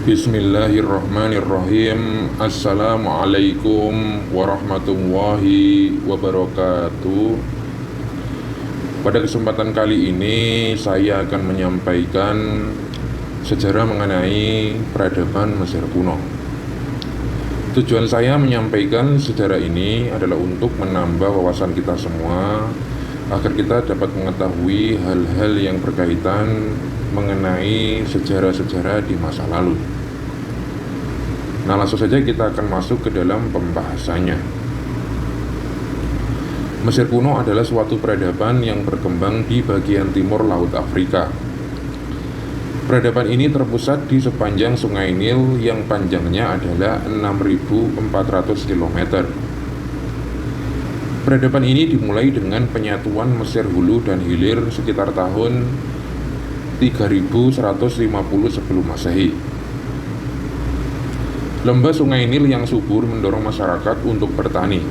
Bismillahirrahmanirrahim. Assalamualaikum warahmatullahi wabarakatuh. Pada kesempatan kali ini saya akan menyampaikan sejarah mengenai peradaban Mesir kuno. Tujuan saya menyampaikan sejarah ini adalah untuk menambah wawasan kita semua agar kita dapat mengetahui hal-hal yang berkaitan mengenai sejarah-sejarah di masa lalu. Nah, langsung saja kita akan masuk ke dalam pembahasannya. Mesir kuno adalah suatu peradaban yang berkembang di bagian timur Laut Afrika. Peradaban ini terpusat di sepanjang Sungai Nil yang panjangnya adalah 6.400 km. Peradaban ini dimulai dengan penyatuan Mesir Hulu dan Hilir sekitar tahun 3150 sebelum Masehi. Lembah Sungai Nil yang subur mendorong masyarakat untuk bertani.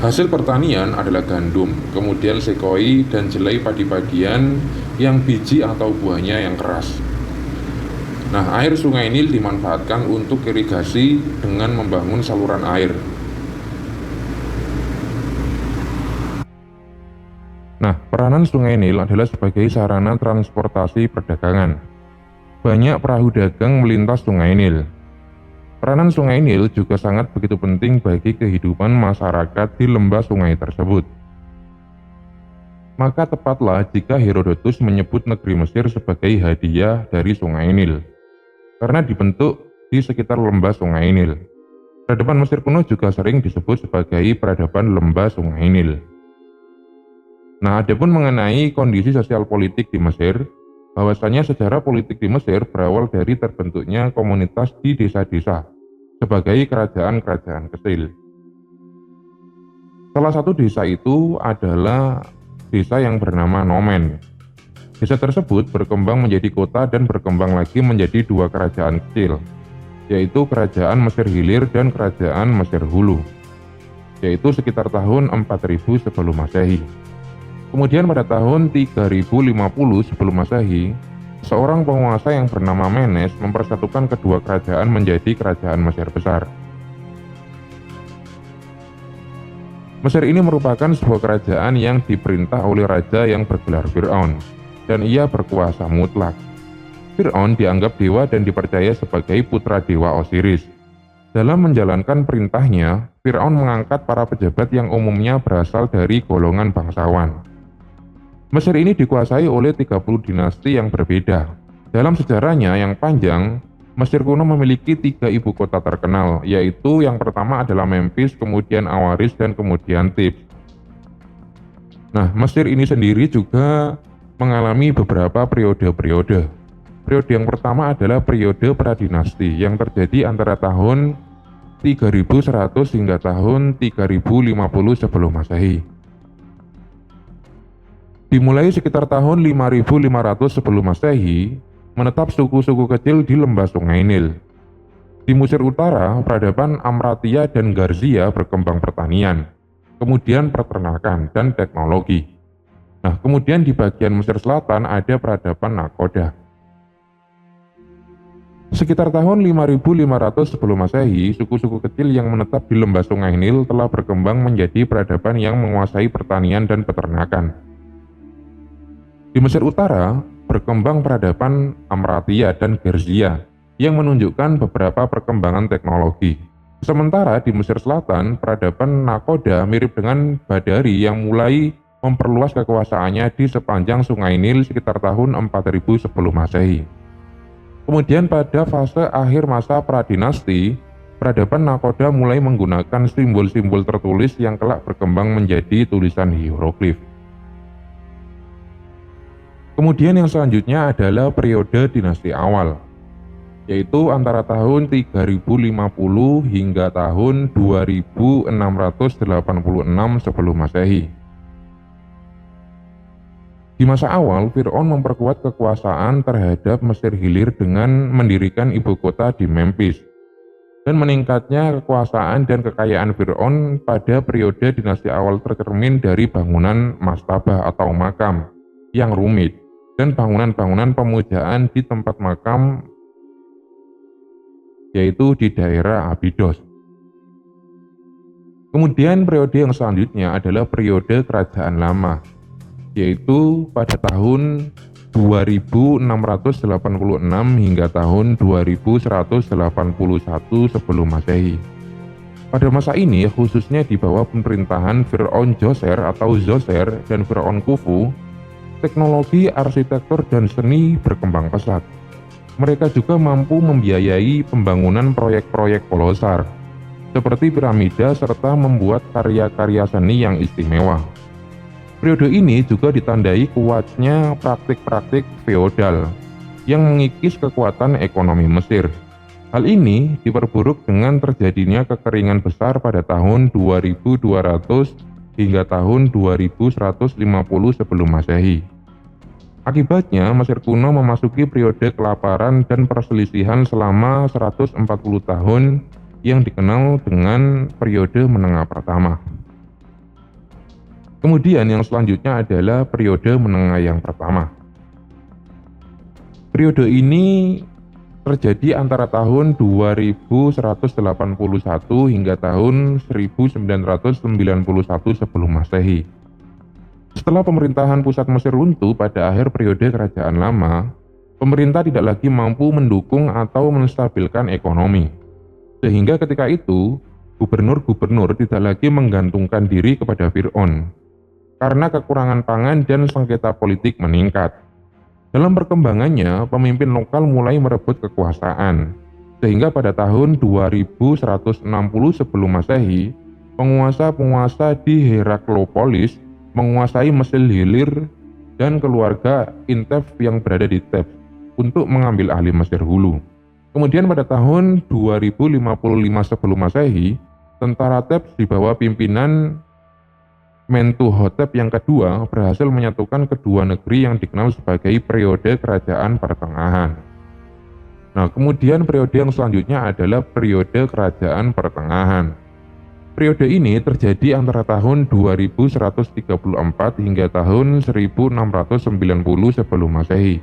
Hasil pertanian adalah gandum, kemudian sekoi dan jelai padi-padian yang biji atau buahnya yang keras. Nah, air Sungai Nil dimanfaatkan untuk irigasi dengan membangun saluran air. Nah, peranan Sungai Nil adalah sebagai sarana transportasi perdagangan. Banyak perahu dagang melintas Sungai Nil. Peranan Sungai Nil juga sangat begitu penting bagi kehidupan masyarakat di lembah sungai tersebut. Maka tepatlah jika Herodotus menyebut negeri Mesir sebagai hadiah dari Sungai Nil, karena dibentuk di sekitar lembah Sungai Nil. Peradaban Mesir kuno juga sering disebut sebagai peradaban lembah Sungai Nil. Nah, adapun mengenai kondisi sosial politik di Mesir, bahwasanya sejarah politik di Mesir berawal dari terbentuknya komunitas di desa-desa sebagai kerajaan-kerajaan kecil. Salah satu desa itu adalah desa yang bernama Nomen. Desa tersebut berkembang menjadi kota dan berkembang lagi menjadi dua kerajaan kecil, yaitu Kerajaan Mesir Hilir dan Kerajaan Mesir Hulu, yaitu sekitar tahun 4000 sebelum Masehi. Kemudian pada tahun 3050 sebelum Masehi, seorang penguasa yang bernama Menes mempersatukan kedua kerajaan menjadi kerajaan Mesir besar. Mesir ini merupakan sebuah kerajaan yang diperintah oleh raja yang bergelar Fir'aun, dan ia berkuasa mutlak. Fir'aun dianggap dewa dan dipercaya sebagai putra dewa Osiris. Dalam menjalankan perintahnya, Fir'aun mengangkat para pejabat yang umumnya berasal dari golongan bangsawan. Mesir ini dikuasai oleh 30 dinasti yang berbeda. Dalam sejarahnya yang panjang, Mesir kuno memiliki 3 ibu kota terkenal, yaitu yang pertama adalah Memphis, kemudian Awaris, dan kemudian Thebes. Nah, Mesir ini sendiri juga mengalami beberapa periode-periode. Periode yang pertama adalah periode pradinasti yang terjadi antara tahun 3100 hingga tahun 3050 sebelum Masehi. Dimulai sekitar tahun 5500 sebelum Masehi, menetap suku-suku kecil di lembah Sungai Nil. Di Mesir Utara, peradaban Amratia dan Garzia berkembang pertanian, kemudian peternakan dan teknologi. Nah, kemudian di bagian Mesir Selatan ada peradaban Nakoda. Sekitar tahun 5500 sebelum Masehi, suku-suku kecil yang menetap di lembah Sungai Nil telah berkembang menjadi peradaban yang menguasai pertanian dan peternakan. Di Mesir Utara, berkembang peradaban Amratia dan Garzia yang menunjukkan beberapa perkembangan teknologi. Sementara di Mesir Selatan, peradaban Nakoda mirip dengan Badari yang mulai memperluas kekuasaannya di sepanjang Sungai Nil sekitar tahun 4000 sebelum Masehi. Kemudian pada fase akhir masa pradinasti, peradaban Nakoda mulai menggunakan simbol-simbol tertulis yang kelak berkembang menjadi tulisan hieroglif. Kemudian yang selanjutnya adalah periode dinasti awal, yaitu antara tahun 3050 hingga tahun 2686 sebelum Masehi. Di masa awal, Fir'aun memperkuat kekuasaan terhadap Mesir Hilir dengan mendirikan ibu kota di Memphis, dan meningkatnya kekuasaan dan kekayaan Fir'aun pada periode dinasti awal tercermin dari bangunan mastabah atau makam yang rumit dan bangunan-bangunan pemujaan di tempat makam yaitu di daerah Abydos. Kemudian periode yang selanjutnya adalah periode Kerajaan Lama, yaitu pada tahun 2686 hingga tahun 2181 sebelum Masehi. Pada masa ini, khususnya di bawah pemerintahan Fir'aun Djoser atau Djoser dan Fir'aun Khufu, teknologi, arsitektur, dan seni berkembang pesat. Mereka juga mampu membiayai pembangunan proyek-proyek kolosal, seperti piramida serta membuat karya-karya seni yang istimewa. Periode ini juga ditandai kuatnya praktik-praktik feodal yang mengikis kekuatan ekonomi Mesir. Hal ini diperburuk dengan terjadinya kekeringan besar pada tahun 2200 hingga tahun 2150 sebelum Masehi. Akibatnya, Mesir kuno memasuki periode kelaparan dan perselisihan selama 140 tahun yang dikenal dengan periode menengah pertama. Kemudian yang selanjutnya adalah periode menengah yang pertama. Periode ini terjadi antara tahun 2181 hingga tahun 1991 sebelum Masehi. Setelah pemerintahan pusat Mesir runtuh pada akhir periode Kerajaan Lama, pemerintah tidak lagi mampu mendukung atau menstabilkan ekonomi. Sehingga ketika itu, gubernur-gubernur tidak lagi menggantungkan diri kepada Fir'aun, karena kekurangan pangan dan sengketa politik meningkat. Dalam perkembangannya, pemimpin lokal mulai merebut kekuasaan, sehingga pada tahun 2160 sebelum Masehi, penguasa-penguasa di Heraklopolis menguasai Mesir Hilir dan keluarga Intef yang berada di Thebes untuk mengambil alih Mesir Hulu. Kemudian pada tahun 2055 sebelum Masehi, tentara Thebes di bawah pimpinan Mentuhotep yang kedua berhasil menyatukan kedua negeri yang dikenal sebagai periode Kerajaan Pertengahan. Nah, kemudian periode yang selanjutnya adalah periode Kerajaan Pertengahan. Periode ini terjadi antara tahun 2134 hingga tahun 1690 sebelum Masehi.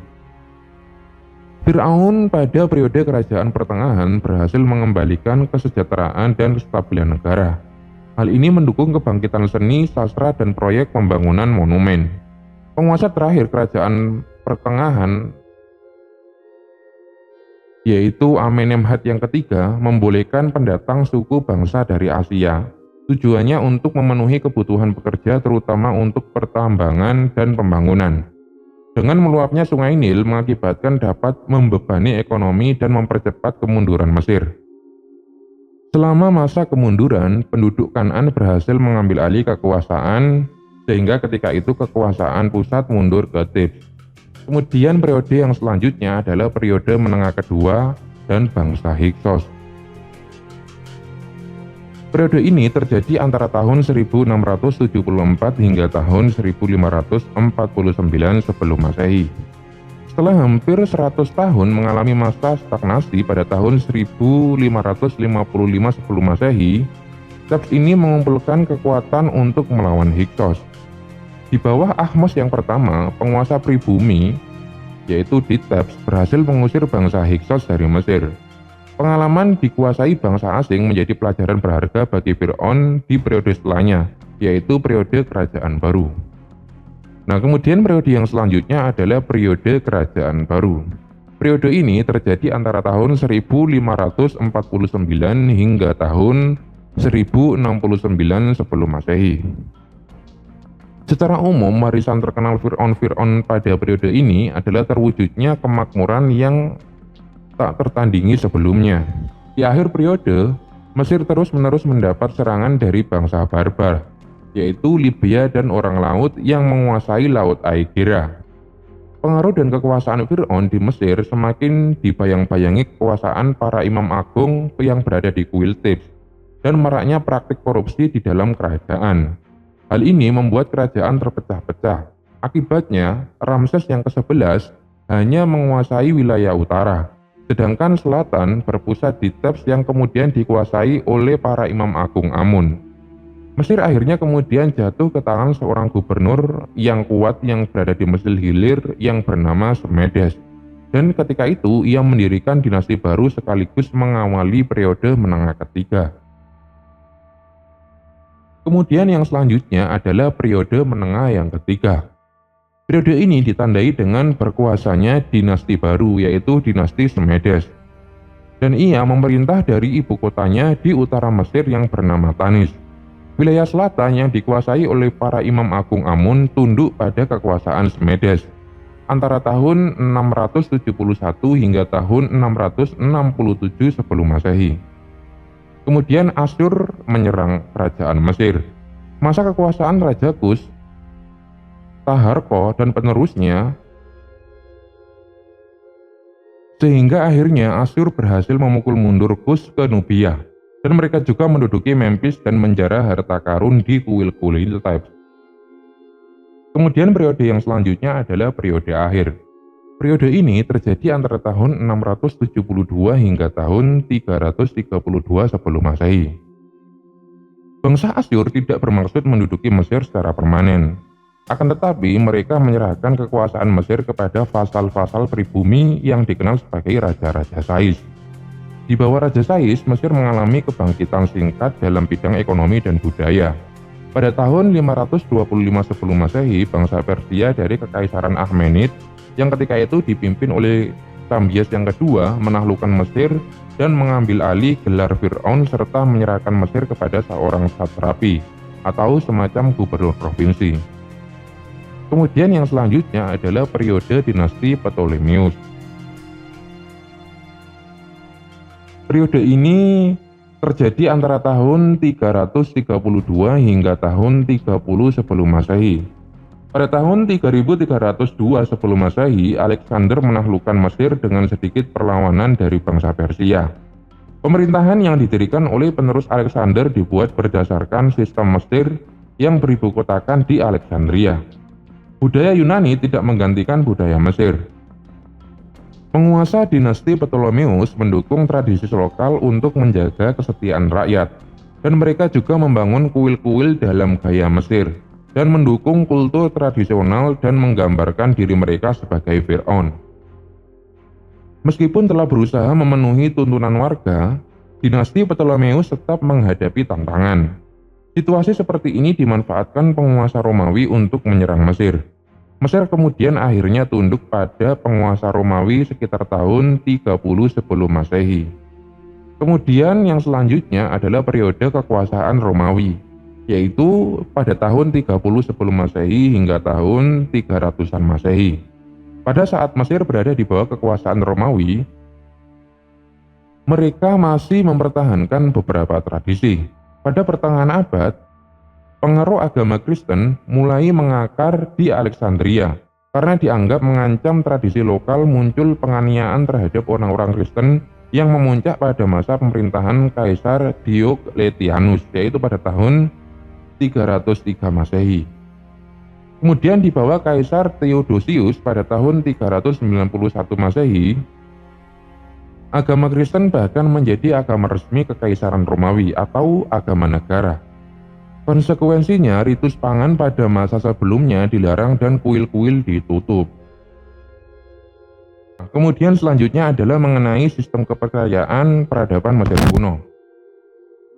Fir'aun pada periode Kerajaan Pertengahan berhasil mengembalikan kesejahteraan dan kestabilan negara. Hal ini mendukung kebangkitan seni, sastra, dan proyek pembangunan monumen. Penguasa terakhir Kerajaan Pertengahan, yaitu Amenemhat yang ketiga, membolehkan pendatang suku bangsa dari Asia. Tujuannya untuk memenuhi kebutuhan pekerja terutama untuk pertambangan dan pembangunan. Dengan meluapnya Sungai Nil mengakibatkan dapat membebani ekonomi dan mempercepat kemunduran Mesir. Selama masa kemunduran, penduduk Kanaan berhasil mengambil alih kekuasaan, sehingga ketika itu kekuasaan pusat mundur ke Thebes. Kemudian periode yang selanjutnya adalah periode menengah kedua dan bangsa Hyksos. Periode ini terjadi antara tahun 1674 hingga tahun 1549 sebelum Masehi. Setelah hampir 100 tahun mengalami masa stagnasi pada tahun 1555 sebelum Masehi, Thebes ini mengumpulkan kekuatan untuk melawan Hyksos. Di bawah Ahmos yang pertama, penguasa pribumi, yaitu di Thebes, berhasil mengusir bangsa Hyksos dari Mesir. Pengalaman dikuasai bangsa asing menjadi pelajaran berharga bagi Fir'aun di periode setelahnya, yaitu periode Kerajaan Baru. Nah, kemudian periode yang selanjutnya adalah periode Kerajaan Baru. Periode ini terjadi antara tahun 1549 hingga tahun 1069 sebelum Masehi. Secara umum, warisan terkenal Fir'aun pada periode ini adalah terwujudnya kemakmuran yang tak tertandingi sebelumnya. Di akhir periode, Mesir terus-menerus mendapat serangan dari bangsa barbar, yaitu Libya dan orang laut yang menguasai Laut Aegera. Pengaruh dan kekuasaan Fir'aun di Mesir semakin dibayang-bayangi kekuasaan para imam agung yang berada di kuil Thebes, dan maraknya praktik korupsi di dalam kerajaan. Hal ini membuat kerajaan terpecah-pecah. Akibatnya, Ramses yang ke-11 hanya menguasai wilayah utara, sedangkan selatan berpusat di Thebes yang kemudian dikuasai oleh para imam agung Amun. Mesir akhirnya kemudian jatuh ke tangan seorang gubernur yang kuat yang berada di Mesir Hilir yang bernama Semedes. Dan ketika itu ia mendirikan dinasti baru sekaligus mengawali periode menengah ketiga. Kemudian yang selanjutnya adalah periode menengah yang ketiga. Periode ini ditandai dengan berkuasanya dinasti baru, yaitu dinasti Semedes. Dan ia memerintah dari ibu kotanya di utara Mesir yang bernama Tanis. Wilayah selatan yang dikuasai oleh para imam agung Amun tunduk pada kekuasaan Semedes antara tahun 671 hingga tahun 667 sebelum Masehi. Kemudian Asyur menyerang kerajaan Mesir. Masa kekuasaan Raja Kus, Taharqa dan penerusnya, sehingga akhirnya Asyur berhasil memukul mundur Kus ke Nubia, dan mereka juga menduduki Memphis dan menjara harta karun di kuil-kuil Thebes. Kemudian periode yang selanjutnya adalah periode akhir. Periode ini terjadi antara tahun 672 hingga tahun 332 sebelum Masehi. Bangsa Asyur tidak bermaksud menduduki Mesir secara permanen. Akan tetapi mereka menyerahkan kekuasaan Mesir kepada vasal-vasal pribumi yang dikenal sebagai Raja-Raja Sais. Di bawah Raja Sais, Mesir mengalami kebangkitan singkat dalam bidang ekonomi dan budaya. Pada tahun 525 sebelum Masehi, bangsa Persia dari Kekaisaran Akhmenid yang ketika itu dipimpin oleh Kambias yang kedua menaklukkan Mesir dan mengambil alih gelar Fir'aun serta menyerahkan Mesir kepada seorang satrapi atau semacam gubernur provinsi. Kemudian yang selanjutnya adalah periode dinasti Ptolemeus. Periode ini terjadi antara tahun 332 hingga tahun 30 sebelum Masehi. Pada tahun 3302 sebelum Masehi, Alexander menaklukkan Mesir dengan sedikit perlawanan dari bangsa Persia. Pemerintahan yang didirikan oleh penerus Alexander dibuat berdasarkan sistem Mesir yang beribukotakan di Alexandria. Budaya Yunani tidak menggantikan budaya Mesir. Penguasa dinasti Ptolemeus mendukung tradisi lokal untuk menjaga kesetiaan rakyat, dan mereka juga membangun kuil-kuil dalam gaya Mesir, dan mendukung kultur tradisional dan menggambarkan diri mereka sebagai Fir'aun. Meskipun telah berusaha memenuhi tuntunan warga, dinasti Ptolemeus tetap menghadapi tantangan. Situasi seperti ini dimanfaatkan penguasa Romawi untuk menyerang Mesir. Mesir kemudian akhirnya tunduk pada penguasa Romawi sekitar tahun 30 sebelum Masehi. Kemudian yang selanjutnya adalah periode kekuasaan Romawi, yaitu pada tahun 30 sebelum Masehi hingga tahun 300-an Masehi. Pada saat Mesir berada di bawah kekuasaan Romawi, mereka masih mempertahankan beberapa tradisi. Pada pertengahan abad, pengaruh agama Kristen mulai mengakar di Alexandria karena dianggap mengancam tradisi lokal. Muncul penganiayaan terhadap orang-orang Kristen yang memuncak pada masa pemerintahan Kaisar Diocletianus, yaitu pada tahun 303 Masehi. Kemudian di bawah Kaisar Theodosius pada tahun 391 Masehi, agama Kristen bahkan menjadi agama resmi Kekaisaran Romawi atau agama negara. Konsekuensinya, ritus pangan pada masa sebelumnya dilarang dan kuil-kuil ditutup. Kemudian selanjutnya adalah mengenai sistem kepercayaan peradaban Mesir kuno.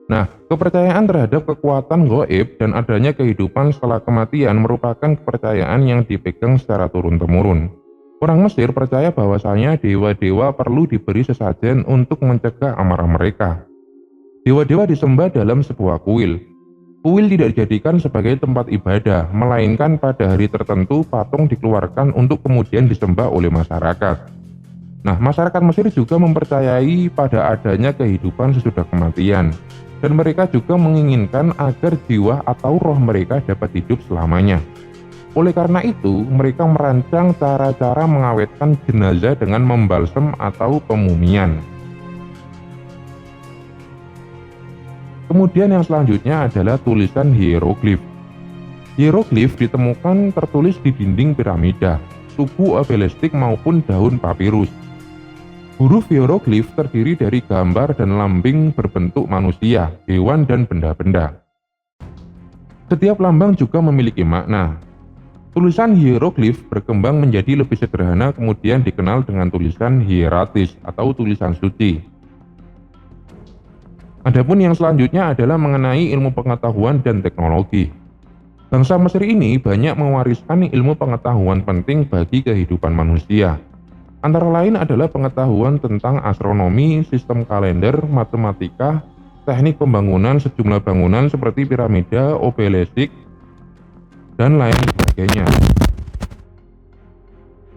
Nah, kepercayaan terhadap kekuatan gaib dan adanya kehidupan setelah kematian merupakan kepercayaan yang dipegang secara turun-temurun. Orang Mesir percaya bahwasanya dewa-dewa perlu diberi sesajen untuk mencegah amarah mereka. Dewa-dewa disembah dalam sebuah kuil. Kuil tidak dijadikan sebagai tempat ibadah, melainkan pada hari tertentu patung dikeluarkan untuk kemudian disembah oleh masyarakat. Nah, masyarakat Mesir juga mempercayai pada adanya kehidupan sesudah kematian, dan mereka juga menginginkan agar jiwa atau roh mereka dapat hidup selamanya. Oleh karena itu, mereka merancang cara-cara mengawetkan jenazah dengan membalsem atau pemumian. Kemudian yang selanjutnya adalah tulisan hieroglif. Hieroglif ditemukan tertulis di dinding piramida, tugu obelistik maupun daun papirus. Huruf hieroglif terdiri dari gambar dan lambing berbentuk manusia, hewan, dan benda-benda. Setiap lambang juga memiliki makna. Tulisan hieroglif berkembang menjadi lebih sederhana, kemudian dikenal dengan tulisan hieratis atau tulisan suci. Adapun yang selanjutnya adalah mengenai ilmu pengetahuan dan teknologi. Bangsa Mesir ini banyak mewariskan ilmu pengetahuan penting bagi kehidupan manusia. Antara lain adalah pengetahuan tentang astronomi, sistem kalender, matematika, teknik pembangunan sejumlah bangunan seperti piramida, obelisk, dan lain sebagainya.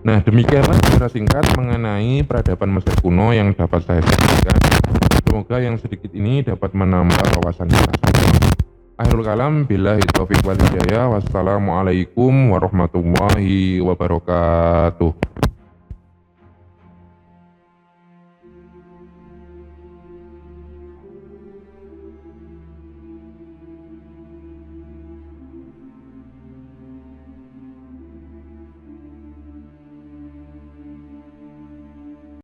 Nah, demikianlah secara singkat mengenai peradaban Mesir kuno yang dapat saya sampaikan. Semoga yang sedikit ini dapat menambah wawasan kita semua. Akhirul kalam, billahi taufiq wal hidayah. Wassalamualaikum warahmatullahi wabarakatuh.